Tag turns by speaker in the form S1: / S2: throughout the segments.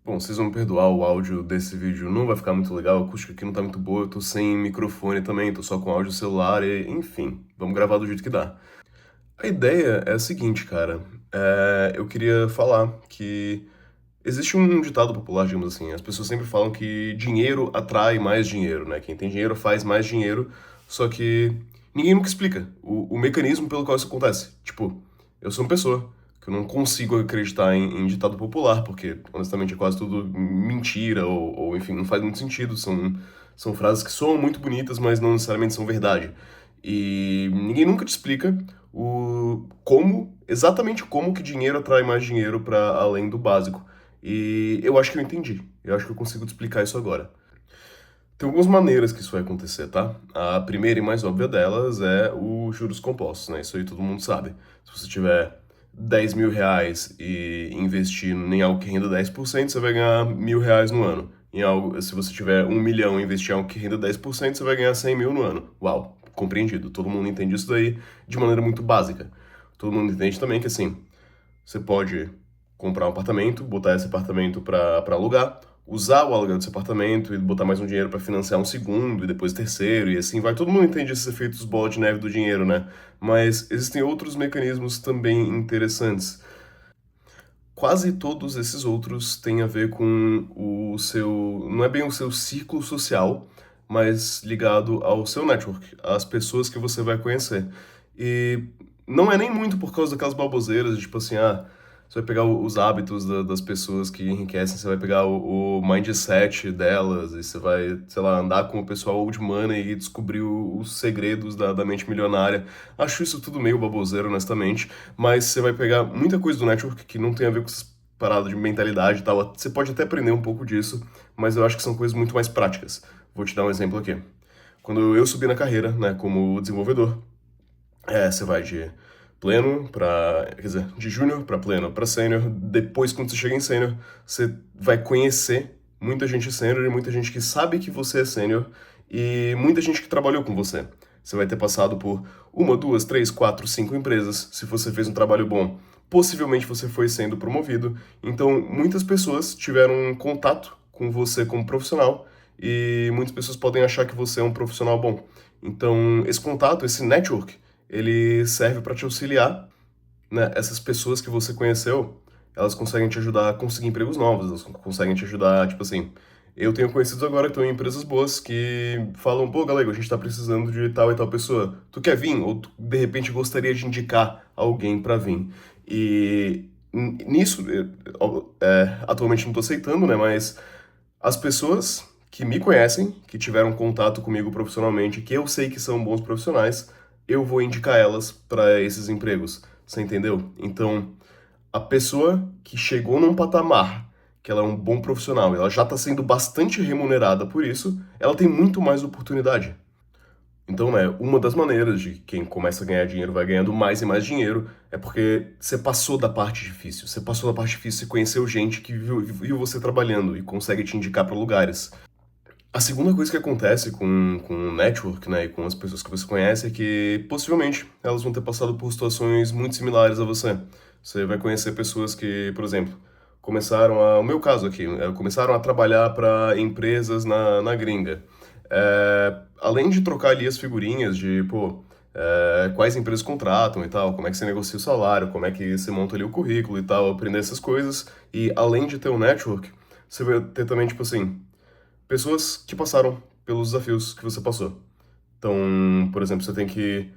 S1: Bom, vocês vão me perdoar, o áudio desse vídeo não vai ficar muito legal, a acústica aqui não tá muito boa, eu tô sem microfone também, tô só com áudio celular e, enfim, vamos gravar do jeito que dá. A ideia é a seguinte, cara, eu queria falar que existe um ditado popular, digamos assim, as pessoas sempre falam que dinheiro atrai mais dinheiro, né? Quem tem dinheiro faz mais dinheiro, só que ninguém nunca explica o mecanismo pelo qual isso acontece. Tipo, eu sou uma pessoa que eu não consigo acreditar em ditado popular, porque honestamente é quase tudo mentira, ou enfim, não faz muito sentido. São frases que soam muito bonitas, mas não necessariamente são verdade. E ninguém nunca te explica exatamente como que dinheiro atrai mais dinheiro para além do básico. E eu acho que eu entendi. Eu acho que eu consigo te explicar isso agora. Tem algumas maneiras que isso vai acontecer, tá? A primeira e mais óbvia delas é os juros compostos, né? Isso aí todo mundo sabe. Se você tiver R$ 10.000 e investir em algo que renda 10%, você vai ganhar R$ 1.000 no ano. Se você tiver 1 milhão e investir em algo que renda 10%, você vai ganhar 100 mil no ano. Uau, compreendido. Todo mundo entende isso daí de maneira muito básica. Todo mundo entende também que, assim, você pode comprar um apartamento, botar esse apartamento para alugar, usar o aluguel desse apartamento e botar mais um dinheiro para financiar um segundo e depois terceiro e assim vai. Todo mundo entende esses efeitos bola de neve do dinheiro, né? Mas existem outros mecanismos também interessantes. Quase todos esses outros têm a ver com o seu, não é bem o seu círculo social, mas ligado ao seu network, às pessoas que você vai conhecer. E não é nem muito por causa daquelas baboseiras, tipo assim, você vai pegar os hábitos das pessoas que enriquecem, você vai pegar o mindset delas, e você vai, sei lá, andar com o pessoal old money e descobrir os segredos da mente milionária. Acho isso tudo meio baboseiro, honestamente, mas você vai pegar muita coisa do network que não tem a ver com essas paradas de mentalidade e tal. Você pode até aprender um pouco disso, mas eu acho que são coisas muito mais práticas. Vou te dar um exemplo aqui. Quando eu subi na carreira, né, como desenvolvedor, você vai de pleno para, quer dizer, de júnior para pleno para sênior. Depois, quando você chega em sênior, você vai conhecer muita gente sênior e muita gente que sabe que você é sênior e muita gente que trabalhou com você. Você vai ter passado por uma, duas, três, quatro, cinco empresas. Se você fez um trabalho bom, possivelmente você foi sendo promovido. Então, muitas pessoas tiveram um contato com você como profissional e muitas pessoas podem achar que você é um profissional bom. Então, esse contato, esse network, ele serve para te auxiliar, né? Essas pessoas que você conheceu, elas conseguem te ajudar a conseguir empregos novos, elas conseguem te ajudar, tipo assim, eu tenho conhecidos agora que estão em empresas boas que falam, pô, galego, a gente tá precisando de tal e tal pessoa, tu quer vir? Ou tu, de repente, gostaria de indicar alguém para vir. E nisso, atualmente não tô aceitando, né, mas as pessoas que me conhecem, que tiveram contato comigo profissionalmente, que eu sei que são bons profissionais, eu vou indicar elas para esses empregos. Você entendeu? Então, a pessoa que chegou num patamar que ela é um bom profissional, ela já está sendo bastante remunerada por isso, ela tem muito mais oportunidade. Então, né, uma das maneiras de quem começa a ganhar dinheiro vai ganhando mais e mais dinheiro é porque você passou da parte difícil. Você passou da parte difícil e conheceu gente que viu você trabalhando e consegue te indicar para lugares. A segunda coisa que acontece com o network, né, e com as pessoas que você conhece é que possivelmente elas vão ter passado por situações muito similares a você. Você vai conhecer pessoas que, por exemplo, o meu caso aqui, começaram a trabalhar para empresas na gringa. Além de trocar ali as figurinhas de, pô, quais empresas contratam e tal, como é que você negocia o salário, como é que você monta ali o currículo e tal, aprender essas coisas. E além de ter o network, você vai ter também, tipo assim, pessoas que passaram pelos desafios que você passou. Então, por exemplo, você tem que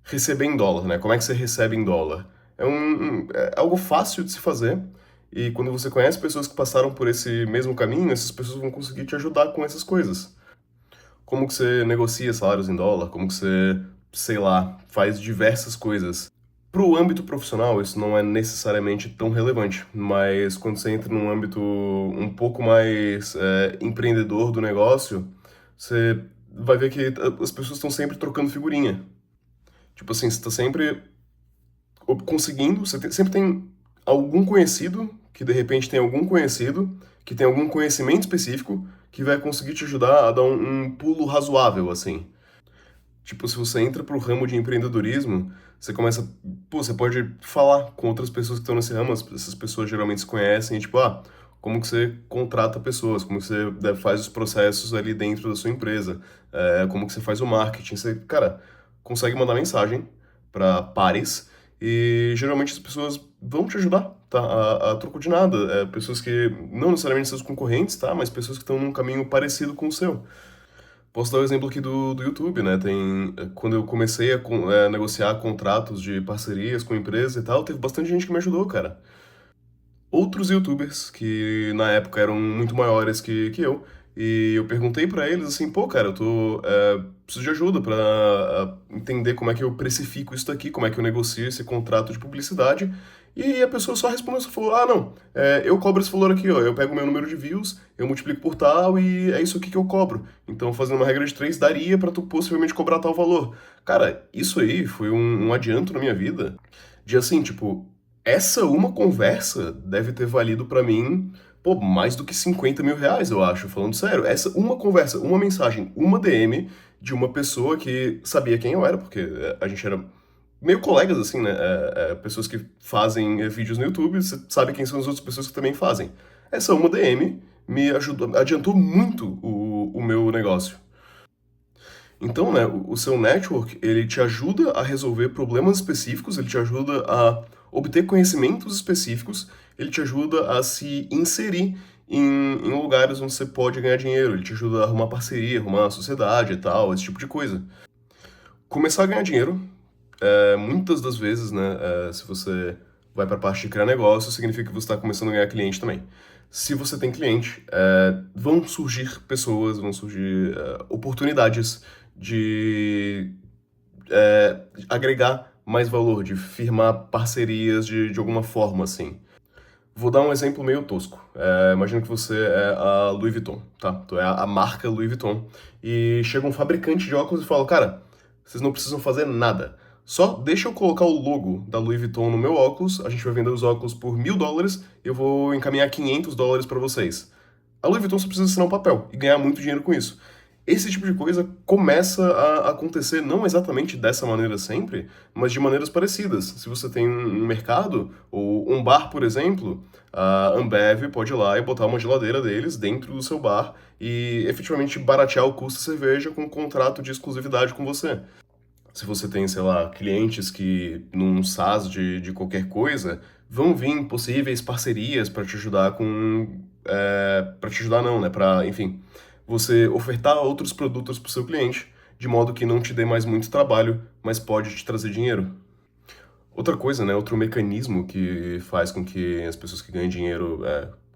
S1: receber em dólar, né? Como é que você recebe em dólar? É algo fácil de se fazer, e quando você conhece pessoas que passaram por esse mesmo caminho, essas pessoas vão conseguir te ajudar com essas coisas. Como que você negocia salários em dólar? Como que você, sei lá, faz diversas coisas. Para o âmbito profissional, isso não é necessariamente tão relevante, mas quando você entra num âmbito um pouco mais empreendedor do negócio, você vai ver que as pessoas estão sempre trocando figurinha. Tipo assim, você está sempre conseguindo, sempre tem algum conhecido, que de repente tem algum conhecido, que tem algum conhecimento específico, que vai conseguir te ajudar a dar um pulo razoável, assim. Tipo, se você entra pro ramo de empreendedorismo, você começa, pô, você pode falar com outras pessoas que estão nesse ramo, essas pessoas geralmente se conhecem, e tipo, como que você contrata pessoas, como que você faz os processos ali dentro da sua empresa, como que você faz o marketing. Você, cara, consegue mandar mensagem para pares e geralmente as pessoas vão te ajudar, tá? A troco de nada. Pessoas que não necessariamente seus concorrentes, tá? Mas pessoas que estão num caminho parecido com o seu. Posso dar o exemplo aqui do YouTube, né? Quando eu comecei a negociar contratos de parcerias com empresas e tal, teve bastante gente que me ajudou, cara. Outros YouTubers que na época eram muito maiores que eu, e eu perguntei pra eles assim, pô, cara, preciso de ajuda pra entender como é que eu precifico isso daqui, como é que eu negocio esse contrato de publicidade. E a pessoa só respondeu, só falou, ah, não, eu cobro esse valor aqui, ó, eu pego o meu número de views, eu multiplico por tal e é isso aqui que eu cobro. Então, fazendo uma regra de três, daria pra tu possivelmente cobrar tal valor. Cara, isso aí foi um adianto na minha vida, de assim, tipo, essa uma conversa deve ter valido pra mim, pô, mais do que 50 mil reais, eu acho, falando sério. Essa uma conversa, uma mensagem, uma DM de uma pessoa que sabia quem eu era, porque a gente era meio colegas, assim, né? Pessoas que fazem vídeos no YouTube, você sabe quem são as outras pessoas que também fazem. Essa uma DM me ajudou, adiantou muito o meu negócio. Então, né, o seu network, ele te ajuda a resolver problemas específicos, ele te ajuda a obter conhecimentos específicos, ele te ajuda a se inserir em lugares onde você pode ganhar dinheiro, ele te ajuda a arrumar parceria, arrumar sociedade e tal, esse tipo de coisa. Começar a ganhar dinheiro, muitas das vezes, né, se você vai para a parte de criar negócio, significa que você está começando a ganhar cliente também. Se você tem cliente, vão surgir pessoas, vão surgir oportunidades de agregar mais valor, de firmar parcerias de alguma forma, assim. Vou dar um exemplo meio tosco. Imagina que você é a Louis Vuitton, tá? Tu é a marca Louis Vuitton. E chega um fabricante de óculos e fala, cara, vocês não precisam fazer nada. Só deixa eu colocar o logo da Louis Vuitton no meu óculos, a gente vai vender os óculos por $1.000 e eu vou encaminhar $500 pra vocês. A Louis Vuitton só precisa assinar um papel e ganhar muito dinheiro com isso. Esse tipo de coisa começa a acontecer não exatamente dessa maneira sempre, mas de maneiras parecidas. Se você tem um mercado ou um bar, por exemplo, a Ambev pode ir lá e botar uma geladeira deles dentro do seu bar e efetivamente baratear o custo da cerveja com um contrato de exclusividade com você. Se você tem, sei lá, clientes que num SaaS de qualquer coisa, vão vir possíveis parcerias para te ajudar com. Para te ajudar, não, né? Para, enfim, você ofertar outros produtos para o seu cliente, de modo que não te dê mais muito trabalho, mas pode te trazer dinheiro. Outra coisa, né? Outro mecanismo que faz com que as pessoas que ganham dinheiro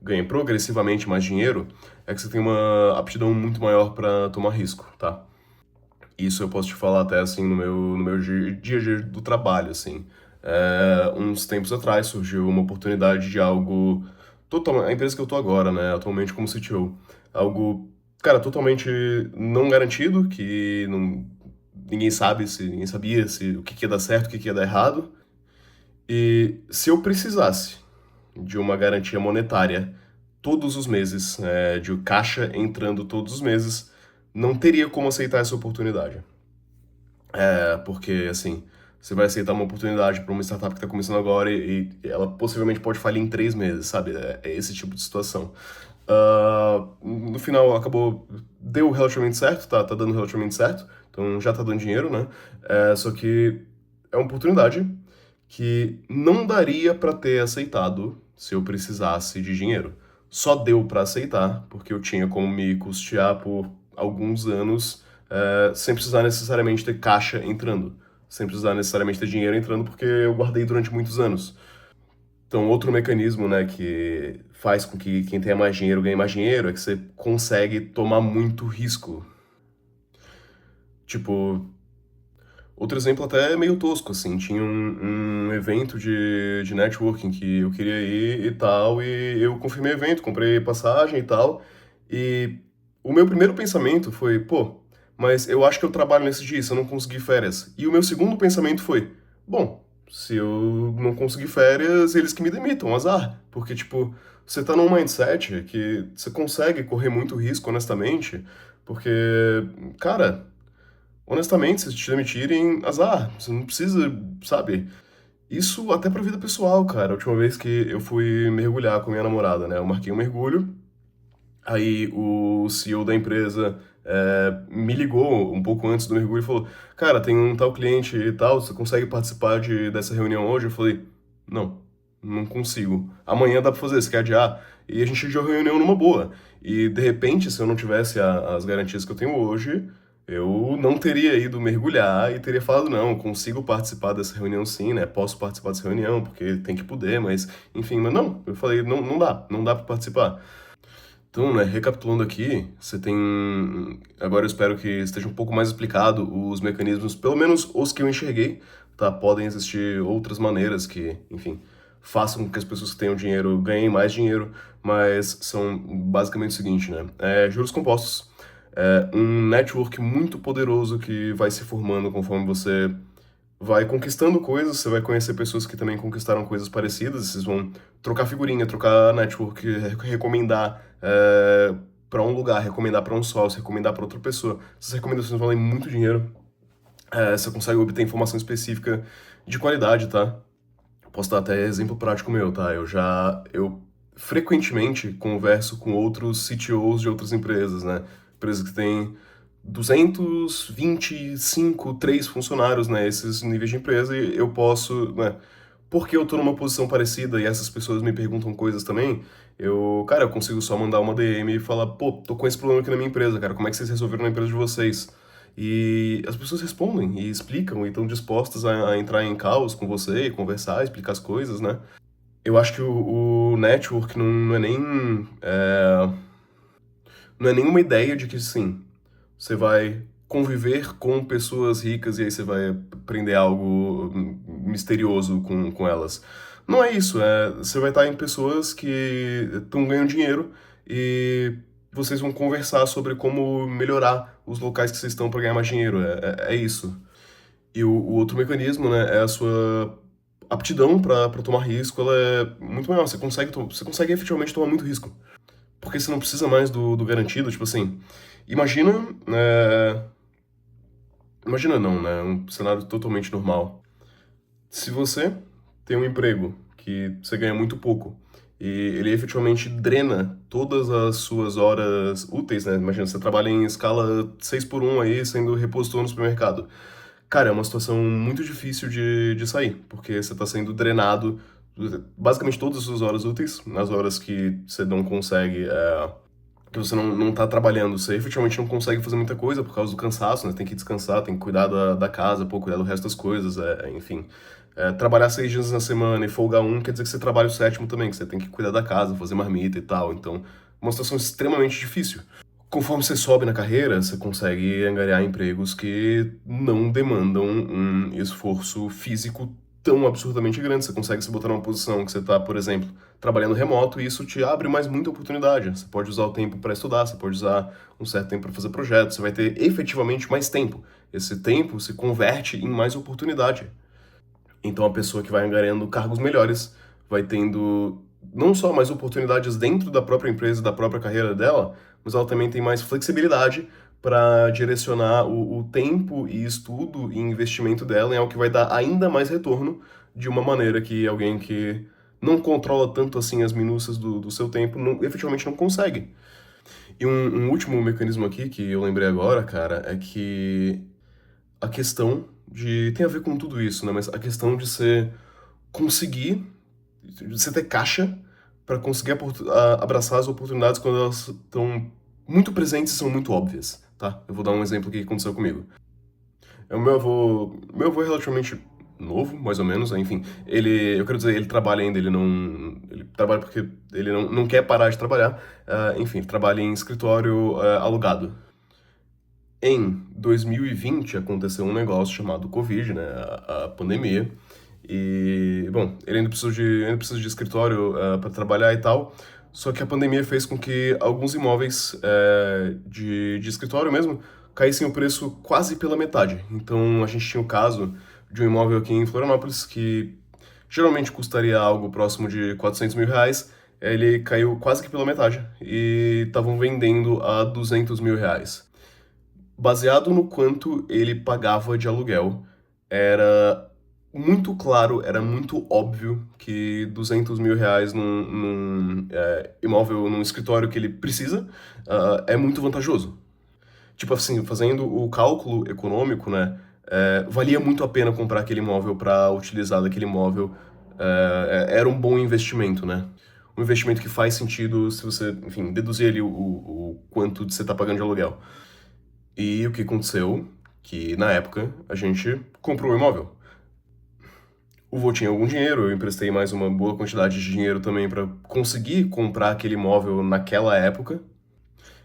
S1: ganhem progressivamente mais dinheiro é que você tem uma aptidão muito maior para tomar risco, tá? Isso eu posso te falar até assim no meu dia a dia do trabalho, assim. Uns tempos atrás surgiu uma oportunidade de algo totalmente, a empresa que eu tô agora, né, atualmente como CTO, algo, cara, totalmente não garantido, que não, ninguém sabia se o que que ia dar certo, o que que ia dar errado. E se eu precisasse de uma garantia monetária todos os meses, de caixa entrando todos os meses, não teria como aceitar essa oportunidade. Porque, assim, você vai aceitar uma oportunidade para uma startup que está começando agora e ela possivelmente pode falir em 3 meses, sabe? É esse tipo de situação. No final, deu relativamente certo, tá dando relativamente certo, então já tá dando dinheiro, né? Só que é uma oportunidade que não daria para ter aceitado se eu precisasse de dinheiro. Só deu para aceitar porque eu tinha como me custear por alguns anos, sem precisar necessariamente ter caixa entrando, sem precisar necessariamente ter dinheiro entrando, porque eu guardei durante muitos anos. Então, outro mecanismo, né, que faz com que quem tenha mais dinheiro ganhe mais dinheiro é que você consegue tomar muito risco. Tipo, outro exemplo até meio tosco, assim, tinha um evento de networking que eu queria ir e tal, e eu confirmei o evento, comprei passagem e tal, e o meu primeiro pensamento foi, pô, mas eu acho que eu trabalho nesse dia, se eu não conseguir férias. E o meu segundo pensamento foi, bom, se eu não conseguir férias, eles que me demitam, azar. Porque, tipo, você tá num mindset que você consegue correr muito risco, honestamente, porque, cara, honestamente, se te demitirem, azar, você não precisa, sabe? Isso até pra vida pessoal, cara. A última vez que eu fui mergulhar com minha namorada, né? Eu marquei um mergulho, aí o CEO da empresa me ligou um pouco antes do mergulho e falou: Cara, tem um tal cliente e tal, você consegue participar dessa reunião hoje? Eu falei: Não, não consigo. Amanhã dá pra fazer, você quer adiar? E a gente adiou a reunião numa boa. E de repente, se eu não tivesse as garantias que eu tenho hoje, eu não teria ido mergulhar e teria falado: Não, consigo participar dessa reunião sim, né? Posso participar dessa reunião, porque tem que poder, mas enfim, mas não. Eu falei: Não, não dá pra participar. Então, né, recapitulando aqui, você tem. Agora eu espero que esteja um pouco mais explicado os mecanismos, pelo menos os que eu enxerguei, tá? Podem existir outras maneiras que, enfim, façam com que as pessoas que tenham dinheiro ganhem mais dinheiro, mas são basicamente o seguinte, né? Juros compostos, um network muito poderoso que vai se formando conforme você vai conquistando coisas, você vai conhecer pessoas que também conquistaram coisas parecidas, vocês vão trocar figurinha, trocar network, recomendar para um lugar, recomendar para um sócio, recomendar para outra pessoa. Essas recomendações valem muito dinheiro. Você consegue obter informação específica de qualidade, tá? Posso dar até exemplo prático meu, tá? Eu frequentemente converso com outros CTOs de outras empresas, né? Empresas que têm 225, 3 funcionários, né? Esses níveis de empresa, e eu posso, né? Porque eu tô numa posição parecida e essas pessoas me perguntam coisas também, cara, eu consigo só mandar uma DM e falar, pô, tô com esse problema aqui na minha empresa, cara, como é que vocês resolveram na empresa de vocês? E as pessoas respondem e explicam e estão dispostas a entrar em caos com você, conversar, explicar as coisas, né? Eu acho que o network não é nem. Não é nenhuma ideia de que, sim, você vai conviver com pessoas ricas e aí você vai aprender algo misterioso com elas. Não é isso, você vai estar em pessoas que estão ganhando dinheiro e vocês vão conversar sobre como melhorar os locais que vocês estão para ganhar mais dinheiro. É isso. E o outro mecanismo, né, é a sua aptidão para tomar risco, ela é muito maior. Você consegue efetivamente tomar muito risco. Porque você não precisa mais do garantido, tipo assim. Imagina. Imagina não, né? Um cenário totalmente normal. Se você tem um emprego que você ganha muito pouco e ele efetivamente drena todas as suas horas úteis, né? Imagina, você trabalha em escala 6 por um aí, sendo repositor no supermercado. Cara, é uma situação muito difícil de sair, porque você está sendo drenado basicamente todas as suas horas úteis, nas horas que você não consegue, que você não tá trabalhando, você efetivamente não consegue fazer muita coisa por causa do cansaço, né? Tem que descansar, tem que cuidar da casa, pô, cuidar do resto das coisas, enfim. Trabalhar 6 dias na semana e folgar um quer dizer que você trabalha o sétimo também, que você tem que cuidar da casa, fazer marmita e tal. Então, é uma situação extremamente difícil. Conforme você sobe na carreira, você consegue angariar empregos que não demandam um esforço físico tão absurdamente grande. Você consegue se botar numa posição que você está, por exemplo, trabalhando remoto e isso te abre mais muita oportunidade. Você pode usar o tempo para estudar, você pode usar um certo tempo para fazer projetos, você vai ter efetivamente mais tempo. Esse tempo se converte em mais oportunidade. Então a pessoa que vai angariando cargos melhores vai tendo não só mais oportunidades dentro da própria empresa, da própria carreira dela, mas ela também tem mais flexibilidade para direcionar o tempo e estudo e investimento dela em algo que vai dar ainda mais retorno de uma maneira que alguém que não controla tanto assim as minúcias do seu tempo efetivamente não consegue. E um último mecanismo aqui que eu lembrei agora, cara, é que a questão de. Tem a ver com tudo isso, né? Mas a questão de ser conseguir, você ter caixa para conseguir abraçar as oportunidades quando elas estão muito presentes e são muito óbvias, tá? Eu vou dar um exemplo aqui que aconteceu comigo. Meu avô é relativamente novo, mais ou menos, enfim, eu quero dizer, ele trabalha ainda, ele trabalha porque ele não quer parar de trabalhar, enfim, ele trabalha em escritório alugado. Em 2020 aconteceu um negócio chamado Covid, né, a pandemia, e, bom, ele ainda precisa de escritório para trabalhar e tal, só que a pandemia fez com que alguns imóveis de escritório mesmo caíssem o preço quase pela metade. Então a gente tinha o caso de um imóvel aqui em Florianópolis que geralmente custaria algo próximo de 400 mil reais, ele caiu quase que pela metade e estavam vendendo a 200 mil reais. Baseado no quanto ele pagava de aluguel, era muito claro, era muito óbvio que 200 mil reais num imóvel, num escritório que ele precisa, é muito vantajoso. Tipo assim, fazendo o cálculo econômico, né, valia muito a pena comprar aquele imóvel para utilizar daquele imóvel, era um bom investimento, né? Um investimento que faz sentido se você, enfim, deduzir ali o quanto você tá pagando de aluguel. E o que aconteceu? Que na época a gente comprou o imóvel. O vô tinha algum dinheiro, eu emprestei mais uma boa quantidade de dinheiro também para conseguir comprar aquele imóvel naquela época.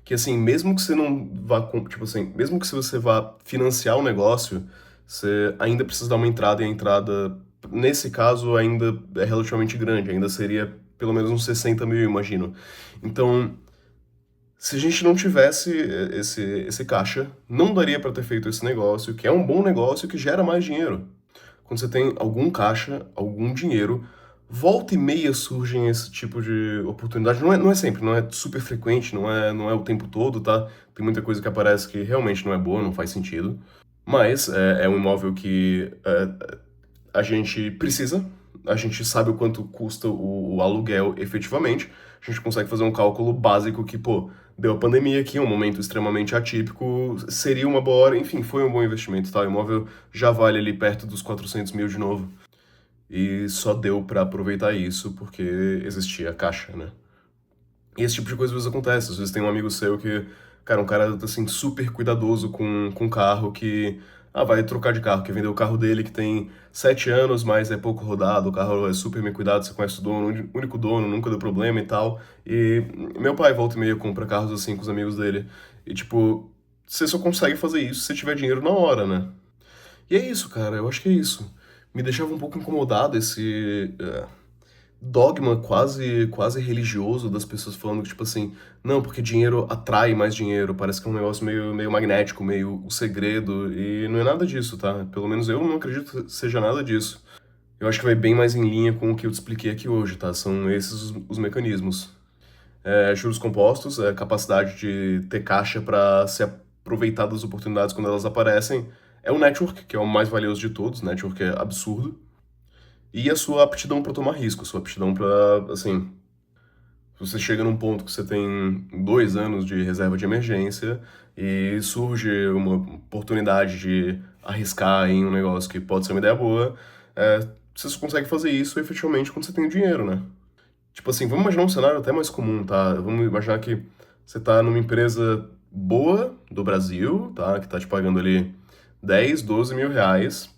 S1: Que assim, mesmo que você não vá, tipo assim, mesmo que se você vá financiar o negócio, você ainda precisa dar uma entrada e a entrada, nesse caso, ainda é relativamente grande, ainda seria pelo menos uns 60 mil, eu imagino. Então, se a gente não tivesse esse caixa, não daria para ter feito esse negócio, que é um bom negócio que gera mais dinheiro. Quando você tem algum caixa, algum dinheiro, volta e meia surgem esse tipo de oportunidade. Não é sempre, não é super frequente, não é o tempo todo, tá? Tem muita coisa que aparece que realmente não é boa, não faz sentido. Mas é um imóvel que a gente precisa, a gente sabe o quanto custa o aluguel efetivamente, a gente consegue fazer um cálculo básico que, pô, deu a pandemia aqui, um momento extremamente atípico, seria uma boa hora, enfim, foi um bom investimento, tá? O imóvel já vale ali perto dos 400 mil de novo. E só deu pra aproveitar isso porque existia a caixa, né? E esse tipo de coisa às vezes acontece. Às vezes tem um amigo seu que, cara, um cara assim super cuidadoso com carro que vai trocar de carro, que vendeu o carro dele que tem 7 anos, mas é pouco rodado, o carro é super bem cuidado, você conhece o dono, o único dono, nunca deu problema e tal. E meu pai volta e meia compra carros assim com os amigos dele. E tipo, você só consegue fazer isso se tiver dinheiro na hora, né? E é isso, cara, eu acho que é isso. Me deixava um pouco incomodado esse dogma quase religioso das pessoas falando que, tipo assim, não, porque dinheiro atrai mais dinheiro, parece que é um negócio meio magnético, meio o segredo, e não é nada disso, tá? Pelo menos eu não acredito que seja nada disso. Eu acho que vai bem mais em linha com o que eu te expliquei aqui hoje, tá? São esses os mecanismos. Juros compostos, capacidade de ter caixa para se aproveitar das oportunidades quando elas aparecem. É o network, que é o mais valioso de todos, network é absurdo. E a sua aptidão para tomar risco, sua aptidão para, assim, você chega num ponto que você tem 2 anos de reserva de emergência e surge uma oportunidade de arriscar em um negócio que pode ser uma ideia boa, você só consegue fazer isso efetivamente quando você tem o dinheiro, né? Tipo assim, vamos imaginar um cenário até mais comum, tá? Vamos imaginar que você tá numa empresa boa do Brasil, tá? Que tá te pagando ali 10, 12 mil reais,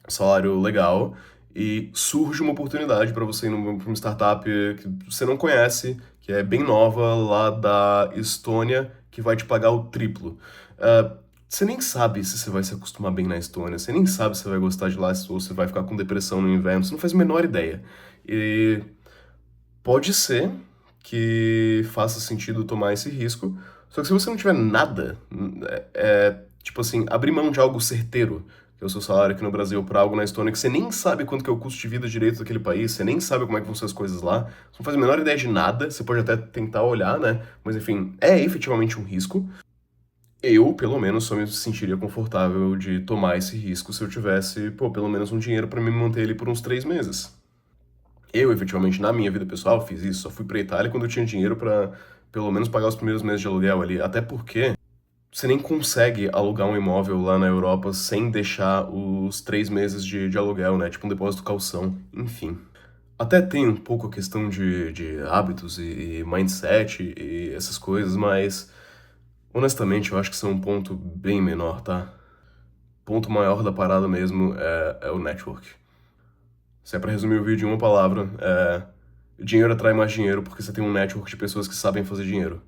S1: salário legal, e surge uma oportunidade para você ir pra uma startup que você não conhece, que é bem nova, lá da Estônia, que vai te pagar o triplo. Você nem sabe se você vai se acostumar bem na Estônia, você nem sabe se você vai gostar de lá, ou se você vai ficar com depressão no inverno, você não faz a menor ideia. E pode ser que faça sentido tomar esse risco, só que se você não tiver nada, tipo assim, abrir mão de algo certeiro, que é o seu salário aqui no Brasil, para algo na Estônia, que você nem sabe quanto que é o custo de vida direito daquele país, você nem sabe como é que vão ser as coisas lá, você não faz a menor ideia de nada, você pode até tentar olhar, né? Mas enfim, é efetivamente um risco. Eu, pelo menos, só me sentiria confortável de tomar esse risco se eu tivesse, pô, pelo menos um dinheiro para me manter ali por uns 3 meses. Eu, efetivamente, na minha vida pessoal, fiz isso. Só fui pra Itália quando eu tinha dinheiro pra, pelo menos, pagar os primeiros meses de aluguel ali. Até porque você nem consegue alugar um imóvel lá na Europa sem deixar os 3 meses de aluguel, né? Tipo um depósito calção. Enfim. Até tem um pouco a questão de hábitos e mindset e essas coisas, mas honestamente eu acho que isso é um ponto bem menor, tá? O ponto maior da parada mesmo é o network. Se é pra resumir o vídeo em uma palavra, dinheiro atrai mais dinheiro porque você tem um network de pessoas que sabem fazer dinheiro.